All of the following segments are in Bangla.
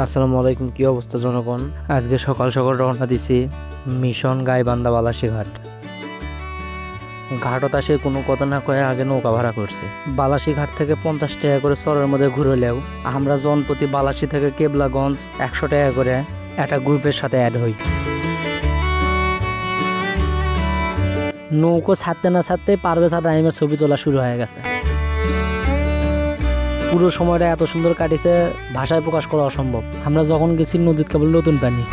আসসালামু আলাইকুম। কি অবস্থা জনগণ? আজকে সকাল সকাল রওনা দিছি মিশন গাইবান্ধা বালাসী ঘাট। ঘাটত আসে কোনো কথা না কয়ে আগে নৌকা ভাড়া করছে। বালাসী ঘাট থেকে 50 টাকা করে চরের মধ্যে ঘুরলেও আমরা জনপ্রতি বালাসী থেকে কেবলাগঞ্জ 100 টাকা করে একটা গ্রুপের সাথে অ্যাড হই। নৌকো ছাড়তে না ছাড়তে পারবে টাইমের ছবি তোলা শুরু হয়ে গেছে। পুরো সময়টা এত সুন্দর কাটিছে, ভাষায় প্রকাশ করা অসম্ভব। আমরা যখন গেছি নদীর কেবল নতুন পানি।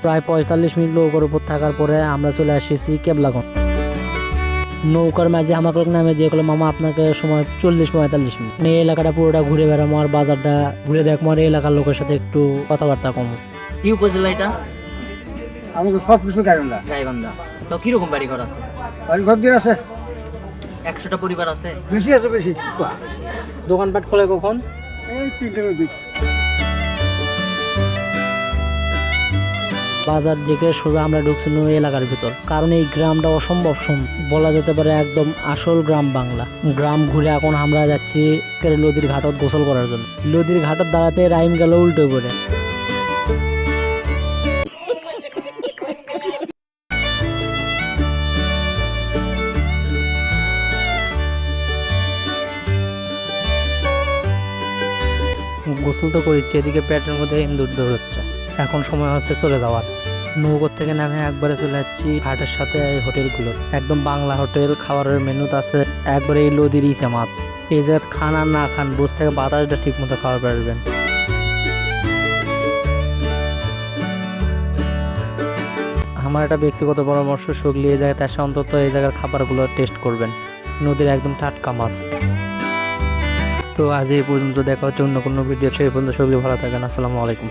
প্রায় 45 মিনিট নৌকার উপর থাকার পরে আমরা চলে এসেছি কেবলাগঞ্জ। নৌকার মাঝে আমাকে নামে দিয়ে গেলো, মামা আপনাকে সময় 40-45 মিনিট। এই এলাকাটা পুরোটা ঘুরে বেড়াবো আর বাজারটা ঘুরে দেখবো আর এই এলাকার লোকের সাথে একটু কথাবার্তা কম। কি উপজেলা এটা? আমাকে সব কিছু গাইবান্ধা। গাইবান্ধা। তো কিরকম বাড়ি ঘর আছে? বাড়ি ঘর দিয়ে আছে 100টা পরিবার আছে? বেশি আছে বেশি। দোকানপাট খোলে কখন? এই 3টের দিক। বাজার দিকে সোজা আমরা ঢুকছি এই এলাকার ভিতর, কারণ এই গ্রামটা অসম্ভব সুন্দর, বলা যেতে পারে একদম আসল গ্রাম বাংলা। গ্রাম ঘুরে এখন আমরা যাচ্ছি নদীর ঘাটত গোসল করার জন্য। নদীর ঘাটত দাঁড়াতে রাইম গেল উল্টো করে। গোসল তো করেছি, এদিকে পেটের মধ্যে ইন্দুর দৌড়চ্ছে। এখন সময় হচ্ছে চলে যাওয়ার। নৌকোর থেকে নামে একবারে চলে যাচ্ছি ঘাটের সাথে হোটেলগুলো। একদম বাংলা হোটেল, খাবারের মেনুত আছে একবারে এই নদীর ইচা মাছ। এই জায়গায় খান আর না খান, বুঝ থেকে বাতাসটা ঠিক মতো খাওয়া পারবেন। আমার একটা ব্যক্তিগত পরামর্শ, সগলি এই জায়গাতে আসে অন্তত এই জায়গার খাবারগুলো টেস্ট করবেন। নদীর একদম টাটকা মাছ। তো আজ এই পর্যন্ত, দেখা হচ্ছে অন্য কোনো ভিডিও। সেই পর্যন্ত সগলি ভালো থাকেন। আসসালামু আলাইকুম।